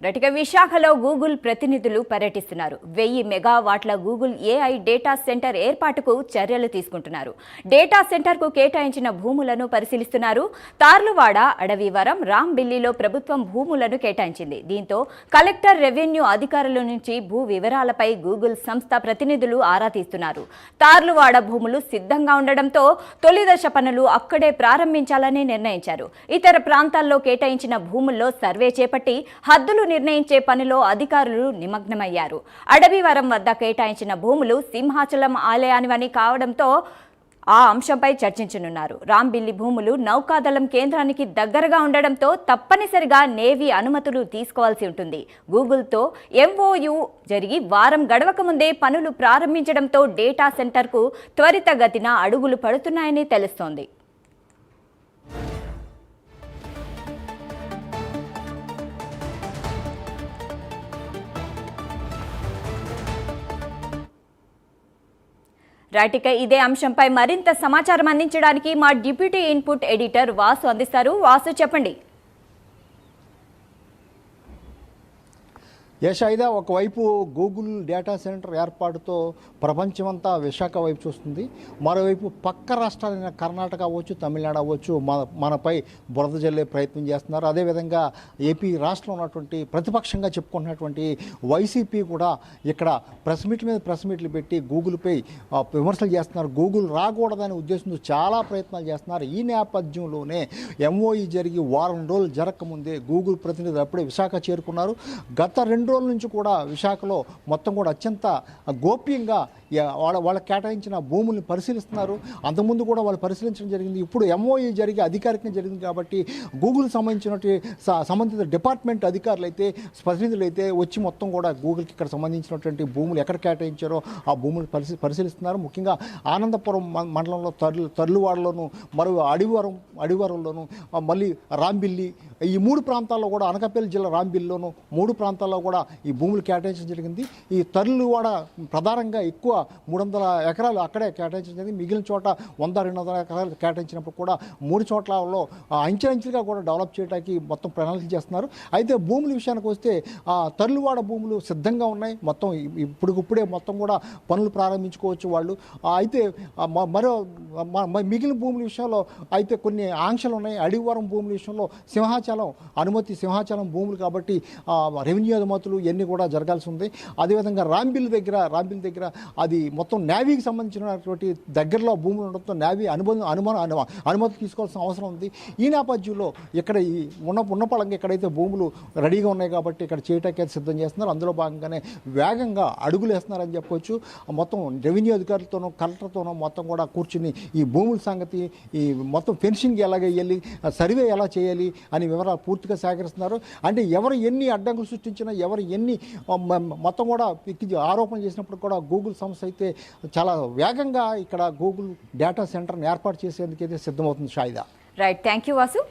రటిక విశాఖలో గూగుల్ ప్రతినిధులు పర్యటిస్తున్నారు. 1000 మెగావాట్ల గూగుల్ ఏఐ డేటా సెంటర్ ఏర్పాటుకు చర్యలు తీసుకుంటున్నారు. డేటా సెంటర్కు కేటాయించిన భూములను పరిశీలిస్తున్నారు. తార్లువాడ, అడవివరం, రాంబిల్లిలో ప్రభుత్వం భూములను కేటాయించింది. దీంతో కలెక్టర్, రెవెన్యూ అధికారుల నుంచి భూ వివరాలపై గూగుల్ సంస్థ ప్రతినిధులు ఆరా తీస్తున్నారు. తార్లువాడ భూములు సిద్ధంగా ఉండడంతో తొలి దశ పనులు అక్కడే ప్రారంభించాలని నిర్ణయించారు. ఇతర ప్రాంతాల్లో కేటాయించిన భూముల్లో సర్వే చేపట్టి హద్దులు నిర్ణయించే పనిలో అధికారులు నిమగ్నమయ్యారు. అడవివరం వద్ద కేటాయించిన భూములు సింహాచలం ఆలయానివని కావడంతో ఆ అంశంపై చర్చించనున్నారు. రాంబిల్లి భూములు నౌకాదళం కేంద్రానికి దగ్గరగా ఉండడంతో తప్పనిసరిగా నేవీ అనుమతులు తీసుకోవాల్సి ఉంటుంది. గూగుల్తో ఎంఓయూ జరిగి వారం గడవక ముందే పనులు ప్రారంభించడంతో డేటా సెంటర్కు త్వరితగతిన అడుగులు పడుతున్నాయని తెలుస్తోంది. రైటిక ఇదే అంశంపై మరింత సమాచారం అందించడానికి మా డిప్యూటీ ఇన్పుట్ ఎడిటర్ వాసు అందిస్తారు. వాసు, చెప్పండి. యశైదా, ఒకవైపు గూగుల్ డేటా సెంటర్ ఏర్పాటుతో ప్రపంచమంతా విశాఖ వైపు చూస్తుంది. మరోవైపు పక్క రాష్ట్రాలైన కర్ణాటక అవ్వచ్చు, తమిళనాడు అవ్వచ్చు మనపై బురద జల్లే ప్రయత్నం చేస్తున్నారు. అదేవిధంగా ఏపీ రాష్ట్రంలో ఉన్నటువంటి ప్రతిపక్షంగా చెప్పుకుంటున్నటువంటి వైసీపీ కూడా ఇక్కడ ప్రెస్ మీట్ల మీద ప్రెస్ మీట్లు పెట్టి గూగుల్పై విమర్శలు చేస్తున్నారు. గూగుల్ రాకూడదనే ఉద్దేశంతో చాలా ప్రయత్నాలు చేస్తున్నారు. ఈ నేపథ్యంలోనే ఎంఓఈ జరిగి వారం రోజులు జరగకముందే గూగుల్ ప్రతినిధులు అప్పుడే విశాఖ చేరుకున్నారు. గత 2 రోజుల నుంచి కూడా విశాఖలో మొత్తం కూడా అత్యంత గోప్యంగా వాళ్ళకి కేటాయించిన భూముల్ని పరిశీలిస్తున్నారు. అంతకుముందు కూడా వాళ్ళు పరిశీలించడం జరిగింది. ఇప్పుడు ఎంఓఈ జరిగి అధికారికంగా జరిగింది కాబట్టి గూగుల్ సంబంధిత డిపార్ట్మెంట్ అధికారులు అయితే, ప్రతినిధులు అయితే వచ్చి మొత్తం కూడా గూగుల్కి ఇక్కడ సంబంధించినటువంటి భూములు ఎక్కడ కేటాయించారో ఆ భూములు పరిశీలిస్తున్నారు. ముఖ్యంగా ఆనందపురం మండలంలో తర్లువాడలోను, మరో అడివరంలోను, మళ్ళీ రాంబిల్లి, ఈ 3 ప్రాంతాల్లో కూడా, అనకాపల్లి జిల్లా రాంబిల్లిలోను 3 ప్రాంతాల్లో కూడా ఈ భూములు కేటాయించడం జరిగింది. ఈ తర్లువాడ ప్రధానంగా ఎక్కువ 300 ఎకరాలు అక్కడే కేటాయించడం జరిగింది. మిగిలిన చోట 100-200 ఎకరాలు కేటాయించినప్పుడు కూడా 3 చోట్లలో అంచెలంచెలుగా కూడా డెవలప్ చేయడానికి మొత్తం ప్రణాళిక చేస్తున్నారు. అయితే భూముల విషయానికి వస్తే తర్లువాడ భూములు సిద్ధంగా ఉన్నాయి. మొత్తం ఇప్పుడే మొత్తం కూడా పనులు ప్రారంభించుకోవచ్చు వాళ్ళు. అయితే మిగిలిన భూముల విషయంలో అయితే కొన్ని ఆంక్షలు ఉన్నాయి. అడివరం భూముల విషయంలో సింహాచలం భూములు కాబట్టి రెవెన్యూ అనుమతులు ఇవన్నీ కూడా జరగాల్సి ఉంది. అదేవిధంగా రాంబిల్ దగ్గర అది మొత్తం నేవీకి సంబంధించినటువంటి దగ్గరలో భూములు ఉండడంతో నేవీ అనుమతి తీసుకోవాల్సిన అవసరం ఉంది. ఈ నేపథ్యంలో ఇక్కడ ఈ ఉన్న పళంగా ఎక్కడైతే భూములు రెడీగా ఉన్నాయి కాబట్టి ఇక్కడ చేయటానికి సిద్ధం చేస్తున్నారు. అందులో భాగంగానే వేగంగా అడుగులు వేస్తున్నారని చెప్పవచ్చు. మొత్తం రెవెన్యూ అధికారులతోనూ కలెక్టర్తోనూ మొత్తం కూడా కూర్చుని ఈ భూముల సంగతి, ఈ మొత్తం ఫెన్సింగ్ ఎలా వేయాలి, సర్వే ఎలా చేయాలి అని వివరాలు పూర్తిగా సేకరిస్తున్నారు. అంటే ఎవరు ఎన్ని అడ్డంకులు సృష్టించినా, ఎవరు ఎన్ని మొత్తం కూడా ఆరోపణ చేసినప్పుడు కూడా గూగుల్ సంస్థ అయితే చాలా వేగంగా ఇక్కడ గూగుల్ డేటా సెంటర్ని ఏర్పాటు చేసేందుకైతే సిద్ధమవుతుంది. Shaida. Right, thank you Vasu.